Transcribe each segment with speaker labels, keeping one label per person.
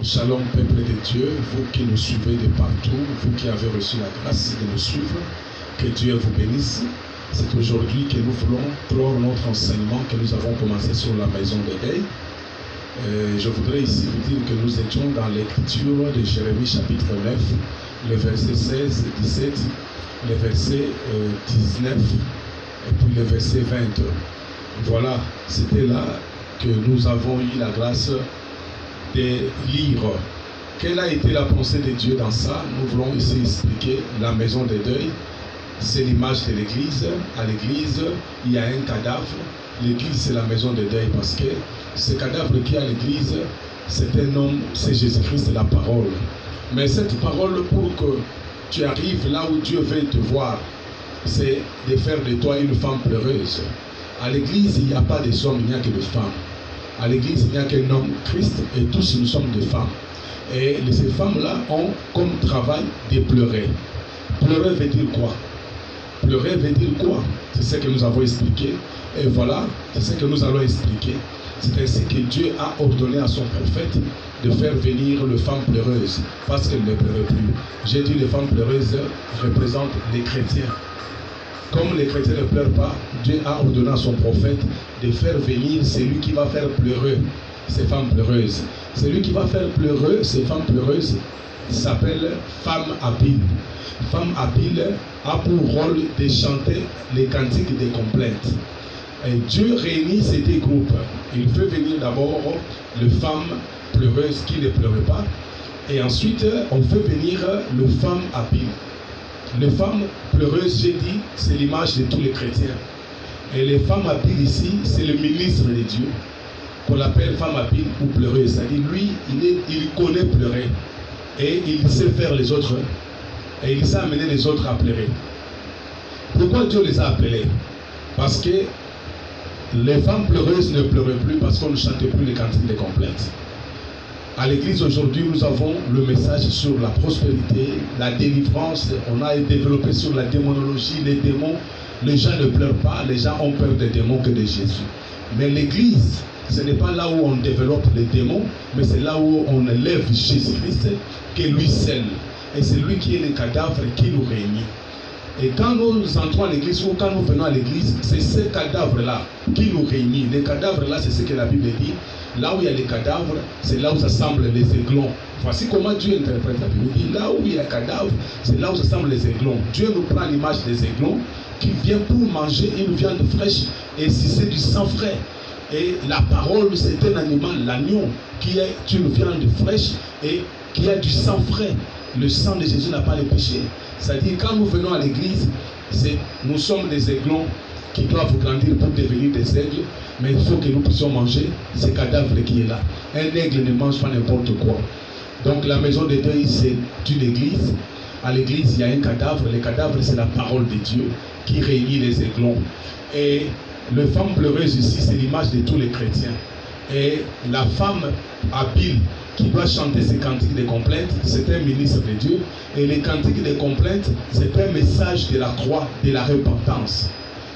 Speaker 1: Shalom, peuple de Dieu, vous qui nous suivez de partout, vous qui avez reçu la grâce de nous suivre, que Dieu vous bénisse. C'est aujourd'hui que nous voulons clore notre enseignement que nous avons commencé sur la maison d'éveil. Je voudrais ici vous dire que nous étions dans l'écriture de Jérémie chapitre 9, le verset 16, 17, le verset 19 et puis le verset 20. Voilà, c'était là que nous avons eu la grâce de lire. Quelle a été la pensée de Dieu dans ça? Nous voulons ici expliquer la maison des deuils. C'est l'image de l'église. À l'église, il y a un cadavre. L'église, c'est la maison des deuils parce que ce cadavre qui est à l'église, c'est un homme, c'est Jésus-Christ, c'est la parole. Mais cette parole, pour que tu arrives là où Dieu veut te voir, c'est de faire de toi une femme pleureuse. À l'église, il n'y a pas de hommes, il n'y a que de femmes. À l'église, il n'y a qu'un homme, Christ, et tous nous sommes des femmes. Et ces femmes-là ont comme travail de pleurer. Pleurer veut dire quoi? Pleurer veut dire quoi? C'est ce que nous avons expliqué. Et voilà, c'est ce que nous allons expliquer. C'est ainsi que Dieu a ordonné à son prophète de faire venir les femmes pleureuses, parce qu'elles ne pleuraient plus. J'ai dit les femmes pleureuses représentent les chrétiens. Comme les chrétiens ne pleurent pas, Dieu a ordonné à son prophète de faire venir celui qui va faire pleurer ces femmes pleureuses. Celui qui va faire pleurer ces femmes pleureuses s'appelle femme habile. Femme habile a pour rôle de chanter les cantiques des complaintes. Et Dieu réunit ces deux groupes. Il fait venir d'abord les femmes pleureuses qui ne pleurent pas. Et ensuite, on fait venir les femmes habiles. Les femmes pleureuses, j'ai dit, c'est l'image de tous les chrétiens. Et les femmes habiles ici, c'est le ministre de Dieu, qu'on appelle femme habile ou pleureuse. C'est-à-dire, lui, il connaît pleurer. Et il sait faire les autres. Et il sait amener les autres à pleurer. Pourquoi Dieu les a appelés? Parce que les femmes pleureuses ne pleuraient plus parce qu'on ne chantait plus les cantiques des complaintes. À l'église aujourd'hui, nous avons le message sur la prospérité, la délivrance. On a développé sur la démonologie, les démons. Les gens ne pleurent pas, les gens ont peur des démons que de Jésus. Mais l'église, ce n'est pas là où on développe les démons, mais c'est là où on élève Jésus-Christ, qui est lui seul. Et c'est lui qui est le cadavre qui nous réunit. Et quand nous entrons à l'église ou quand nous venons à l'église, c'est ce cadavre-là qui nous réunit. Les cadavres-là, c'est ce que la Bible dit. Là où il y a les cadavres, c'est là où s'assemblent les aiglons. Voici comment Dieu interprète la Bible. Il dit là où il y a les cadavres, c'est là où s'assemblent les aiglons. Dieu nous prend l'image des aiglons qui vient pour manger une viande fraîche et si c'est du sang frais. Et la parole, c'est un animal, l'agneau, qui est une viande fraîche et qui a du sang frais. Le sang de Jésus n'a pas le péché. C'est-à-dire, quand nous venons à l'église, nous sommes des aiglons qui doivent grandir pour devenir des aigles, mais il faut que nous puissions manger ce cadavre qui est là. Un aigle ne mange pas n'importe quoi. Donc la maison de deuil, c'est une église. À l'église, il y a un cadavre. Le cadavre, c'est la parole de Dieu qui réunit les aiglons. Et les femmes pleureuses ici, c'est l'image de tous les chrétiens. Et la femme habile qui doit chanter ses cantiques de complaintes, c'est un ministre de Dieu. Et les cantiques de complaintes, c'est un message de la croix, de la repentance.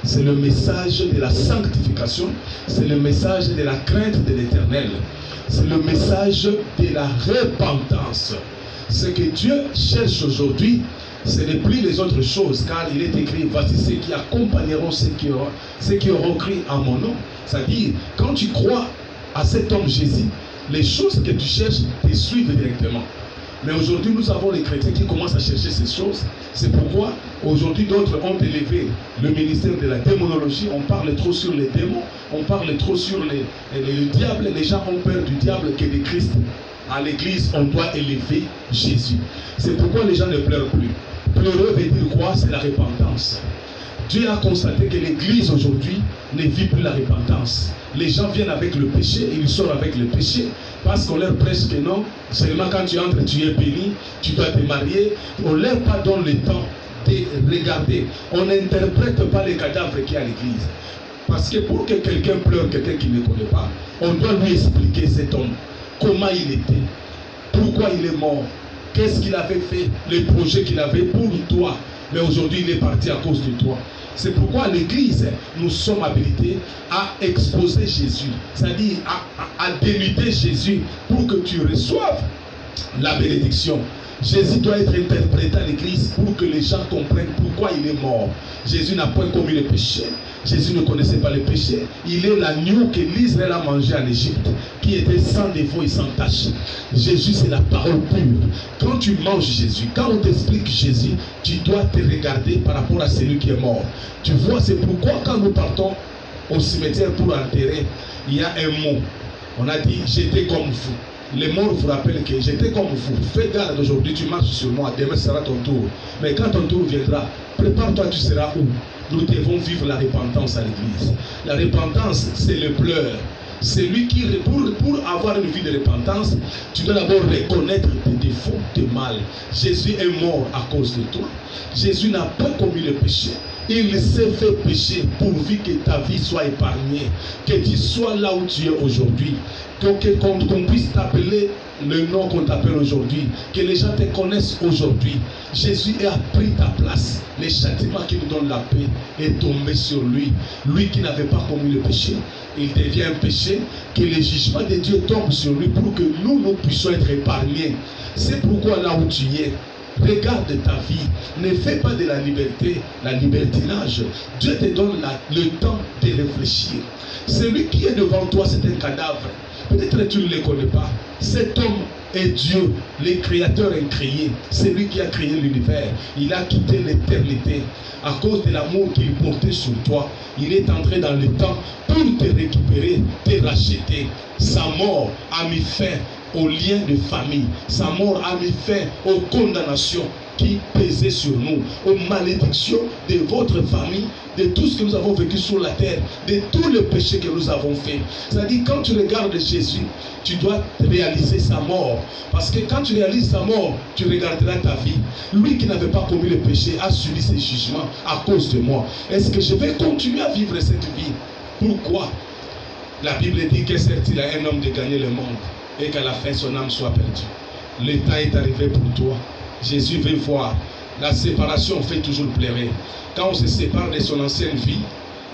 Speaker 1: C'est le message de la sanctification, c'est le message de la crainte de l'Éternel. C'est le message de la repentance. Ce que Dieu cherche aujourd'hui, ce n'est plus les autres choses, car il est écrit, voici ceux qui accompagneront ceux qui auront cru en mon nom. C'est-à-dire, quand tu crois à cet homme Jésus, les choses que tu cherches te suivent directement. Mais aujourd'hui, nous avons les chrétiens qui commencent à chercher ces choses. C'est pourquoi aujourd'hui d'autres ont élevé le ministère de la démonologie. On parle trop sur les démons, on parle trop sur le diable. Les gens ont peur du diable que de Christ. À l'église, on doit élever Jésus. C'est pourquoi les gens ne pleurent plus. Pleurer veut dire quoi? C'est la repentance. Dieu a constaté que l'église aujourd'hui ne vit plus la repentance. Les gens viennent avec le péché et ils sortent avec le péché parce qu'on leur prêche que non, seulement quand tu entres, tu es béni, tu dois te marier. On ne leur pas donne le temps de regarder. On n'interprète pas les cadavres qui y a à l'église. Parce que pour que quelqu'un pleure, quelqu'un qui ne connaît pas, on doit lui expliquer cet homme, comment il était, pourquoi il est mort, qu'est-ce qu'il avait fait, les projets qu'il avait pour toi. Mais aujourd'hui, il est parti à cause de toi. C'est pourquoi l'Église, nous sommes habilités à exposer Jésus, c'est-à-dire à dénuder Jésus pour que tu reçoives la bénédiction. Jésus doit être interprété à l'église pour que les gens comprennent pourquoi il est mort. Jésus n'a point commis le péché. Jésus ne connaissait pas le péché. Il est l'agneau que l'Israël a mangé en Égypte, qui était sans défaut et sans tache. Jésus, c'est la parole pure. Quand tu manges Jésus, quand on t'explique Jésus, tu dois te regarder par rapport à celui qui est mort. Tu vois, c'est pourquoi quand nous partons au cimetière pour enterrer, il y a un mot. On a dit, j'étais comme vous. Les morts vous rappellent que j'étais comme vous. Fais garde, aujourd'hui tu marches sur moi, demain sera ton tour. Mais quand ton tour viendra, prépare-toi, tu seras où? Nous devons vivre la repentance à l'église. La repentance, c'est le pleur. C'est lui qui, pour avoir une vie de repentance, tu dois d'abord reconnaître tes défauts, tes mal. Jésus est mort à cause de toi. Jésus n'a pas commis le péché. Il s'est fait pécher pourvu que ta vie soit épargnée, que tu sois là où tu es aujourd'hui, qu'on puisse t'appeler le nom qu'on t'appelle aujourd'hui, que les gens te connaissent aujourd'hui. Jésus a pris ta place. Le châtiment qui nous donne la paix est tombé sur lui. Lui qui n'avait pas commis le péché, il devient un péché, que le jugement de Dieu tombe sur lui pour que nous puissions être épargnés. C'est pourquoi là où tu es, regarde ta vie, ne fais pas de la liberté, la libertinage. Dieu te donne le temps de réfléchir. Celui qui est devant toi, c'est un cadavre. Peut-être que tu ne le connais pas. Cet homme est Dieu, le créateur incréé. C'est lui qui a créé l'univers. Il a quitté l'éternité. À cause de l'amour qu'il portait sur toi, il est entré dans le temps pour te récupérer, te racheter. Sa mort a mis fin aux liens de famille. Sa mort a mis fin aux condamnations qui pesaient sur nous, aux malédictions de votre famille, de tout ce que nous avons vécu sur la terre, de tous les péchés que nous avons faits. C'est-à-dire, quand tu regardes Jésus, tu dois réaliser sa mort. Parce que quand tu réalises sa mort, tu regarderas ta vie. Lui qui n'avait pas commis le péché a subi ses jugements à cause de moi. Est-ce que je vais continuer à vivre cette vie? Pourquoi? La Bible dit que sert-il à un homme de gagner le monde et qu'à la fin son âme soit perdue? Le temps est arrivé pour toi. Jésus veut voir. La séparation fait toujours pleurer. Quand on se sépare de son ancienne vie,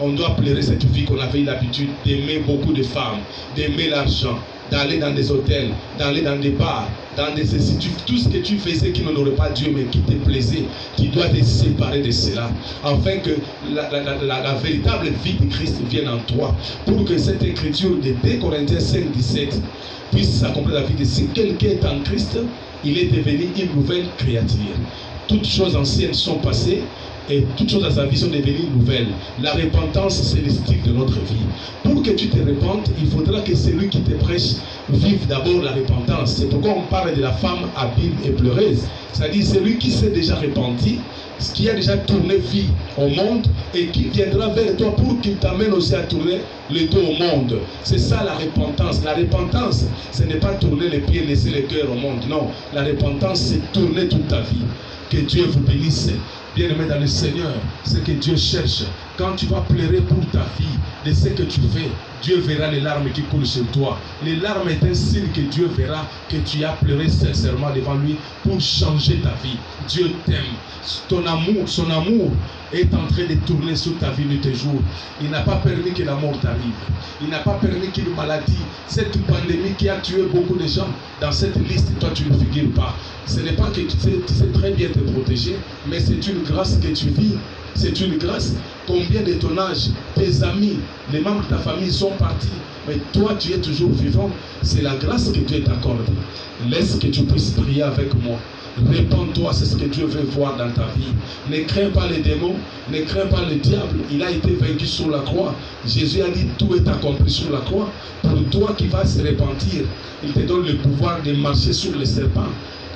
Speaker 1: on doit pleurer cette vie qu'on avait eu l'habitude d'aimer beaucoup de femmes, d'aimer l'argent, d'aller dans des hôtels, d'aller dans des bars, dans des instituts, tout ce que tu faisais qui n'honorait pas Dieu mais qui te plaisait, tu dois te séparer de cela, afin que la véritable vie de Christ vienne en toi, pour que cette écriture de 2 Corinthiens 5, 17 puisse s'accomplir la vie de si quelqu'un est en Christ, il est devenu une nouvelle créature. Toutes choses anciennes sont passées et toutes choses à sa vie sont devenues nouvelles. La repentance, c'est le style de notre vie. Pour que tu te repentes, il faudra que celui qui te prêche vive d'abord la repentance. C'est pourquoi on parle de la femme habile et pleureuse. C'est-à-dire celui qui s'est déjà repenti, qui a déjà tourné vie au monde et qui viendra vers toi pour qu'il t'amène aussi à tourner le dos au monde. C'est ça la repentance. La repentance, ce n'est pas tourner les pieds, laisser le cœur au monde. Non, la repentance, c'est tourner toute ta vie. Que Dieu vous bénisse. Bien-aimé dans le Seigneur, c'est que Dieu cherche. Quand tu vas pleurer pour ta vie, de ce que tu fais, Dieu verra les larmes qui coulent sur toi. Les larmes est un signe que Dieu verra que tu as pleuré sincèrement devant lui pour changer ta vie. Dieu t'aime. Ton amour, son amour est en train de tourner sur ta vie nuit et jour. Il n'a pas permis que la mort t'arrive. Il n'a pas permis qu'une maladie, cette pandémie qui a tué beaucoup de gens, dans cette liste, toi tu ne figures pas. Ce n'est pas que tu sais très bien te protéger, mais c'est une grâce que tu vis. C'est une grâce. Combien de ton âge, tes amis, les membres de ta famille sont partis, mais toi tu es toujours vivant. C'est la grâce que Dieu t'accorde. Laisse que tu puisses prier avec moi. Répands-toi, c'est ce que Dieu veut voir dans ta vie. Ne crains pas les démons, ne crains pas le diable. Il a été vaincu sur la croix. Jésus a dit tout est accompli sur la croix. Pour toi qui vas se repentir, il te donne le pouvoir de marcher sur les serpents.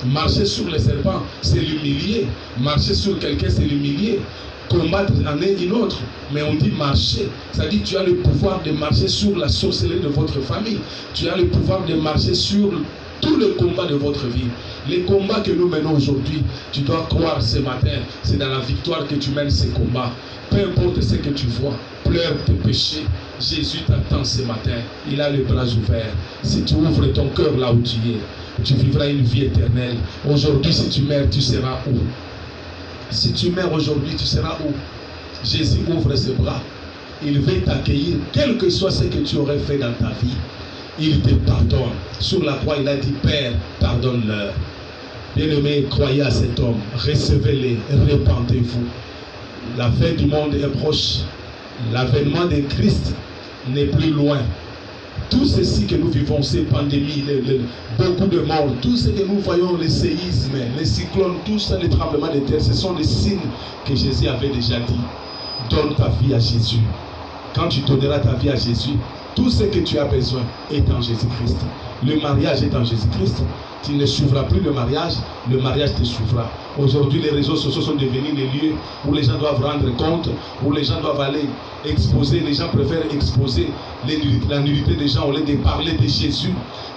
Speaker 1: Marcher sur les serpents, c'est l'humilier. Marcher sur quelqu'un, c'est l'humilier. Combattre en est une autre, mais on dit marcher. Ça dit tu as le pouvoir de marcher sur la sorcellerie de votre famille. Tu as le pouvoir de marcher sur tout le combat de votre vie. Les combats que nous menons aujourd'hui, tu dois croire ce matin, c'est dans la victoire que tu mènes ces combats. Peu importe ce que tu vois, pleure tes péchés. Jésus t'attend ce matin. Il a les bras ouverts. Si tu ouvres ton cœur là où tu es, tu vivras une vie éternelle. Aujourd'hui, si tu meurs, tu seras où? Si tu meurs aujourd'hui, tu seras où? Jésus ouvre ses bras. Il veut t'accueillir, quel que soit ce que tu aurais fait dans ta vie. Il te pardonne. Sur la croix, il a dit, Père, pardonne-leur. Bien-aimés, croyez à cet homme, recevez-les, répentez-vous. La fin du monde est proche. L'avènement de Christ n'est plus loin. Tout ceci que nous vivons, ces pandémies, beaucoup de morts, tout ce que nous voyons, les séismes, les cyclones, tout ça, les tremblements de terre, ce sont des signes que Jésus avait déjà dit. Donne ta vie à Jésus. Quand tu donneras ta vie à Jésus, tout ce que tu as besoin est en Jésus-Christ. Le mariage est en Jésus-Christ. Tu ne suivras plus le mariage te suivra. Aujourd'hui, les réseaux sociaux sont devenus des lieux où les gens doivent rendre compte, où les gens doivent aller exposer. Les gens préfèrent exposer la nullité des gens au lieu de parler de Jésus.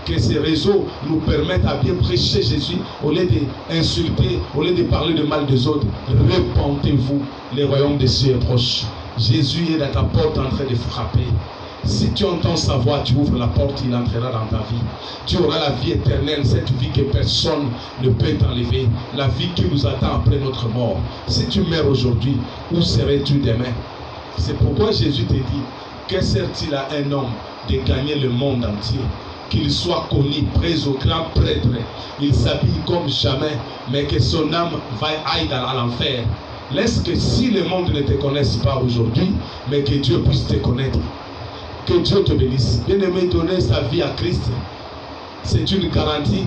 Speaker 1: Que ces réseaux nous permettent à bien prêcher Jésus au lieu d'insulter, au lieu de parler de mal des autres. Repentez-vous, le royaume des cieux est proche. Jésus est dans ta porte en train de frapper. Si tu entends sa voix, tu ouvres la porte, il entrera dans ta vie. Tu auras la vie éternelle, cette vie que personne ne peut t'enlever. La vie qui nous attend après notre mort. Si tu meurs aujourd'hui, où serais-tu demain? C'est pourquoi Jésus te dit, que sert-il à un homme de gagner le monde entier? Qu'il soit connu, près au grand prêtre, il s'habille comme jamais, mais que son âme aille à l'enfer. Laisse que si le monde ne te connaisse pas aujourd'hui, mais que Dieu puisse te connaître. Que Dieu te bénisse. Bien-aimé, donner sa vie à Christ, c'est une garantie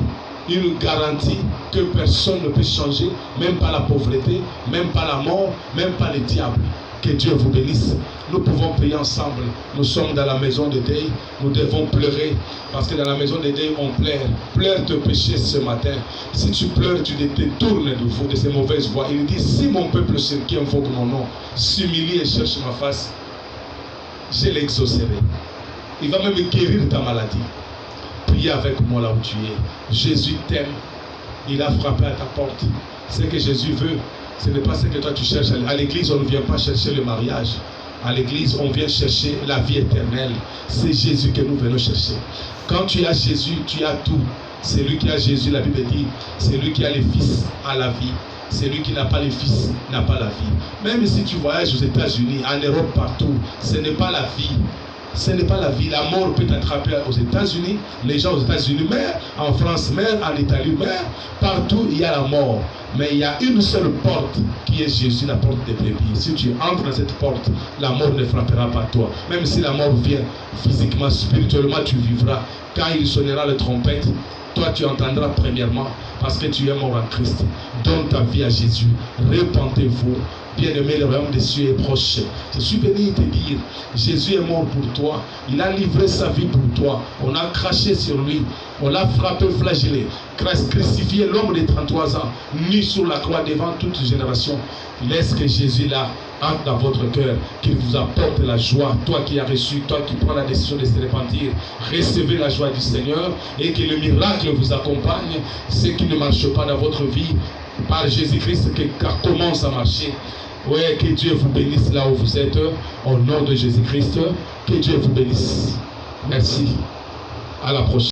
Speaker 1: que personne ne peut changer, même pas la pauvreté, même pas la mort, même pas le diable. Que Dieu vous bénisse. Nous pouvons prier ensemble. Nous sommes dans la maison de deuil. Nous devons pleurer. Parce que dans la maison de deuil, on pleure. Pleure tes péchés ce matin. Si tu pleures, tu te détournes de ces mauvaises voies. Il dit, si mon peuple qui invoque mon nom s'humilie et cherche ma face, je l'exaucerai. Il va même guérir ta maladie. Prie avec moi là où tu es. Jésus t'aime. Il a frappé à ta porte. Ce que Jésus veut, ce n'est pas ce que toi tu cherches. À l'église, on ne vient pas chercher le mariage. À l'église, on vient chercher la vie éternelle. C'est Jésus que nous venons chercher. Quand tu as Jésus, tu as tout. Celui qui a Jésus, la Bible dit, celui qui a le Fils a la vie. Celui qui n'a pas le Fils n'a pas la vie. Même si tu voyages aux États-Unis, en Europe, partout, ce n'est pas la vie. Ce n'est pas la vie. La mort peut t'attraper aux États-Unis. Les gens aux États-Unis meurent. En France meurent. En Italie meurent. Partout, il y a la mort. Mais il y a une seule porte qui est Jésus, la porte des brebis. Si tu entres dans cette porte, la mort ne frappera pas toi. Même si la mort vient physiquement, spirituellement, tu vivras. Quand il sonnera la trompette, toi tu entendras premièrement parce que tu es mort en Christ. Donne ta vie à Jésus. Repentez-vous. Bien-aimé, le royaume des cieux est proche. Je suis venu te dire, Jésus est mort pour toi. Il a livré sa vie pour toi. On a craché sur lui. On l'a frappé, flagellé, crucifié l'homme de 33 ans, nu sur la croix devant toute génération. Laisse que Jésus là entre dans votre cœur, qu'il vous apporte la joie. Toi qui as reçu, toi qui prends la décision de se repentir, recevez la joie du Seigneur et que le miracle vous accompagne. Ce qui ne marche pas dans votre vie, par Jésus-Christ, que commence à marcher. Oui, que Dieu vous bénisse là où vous êtes, au nom de Jésus-Christ. Que Dieu vous bénisse. Merci. À la prochaine.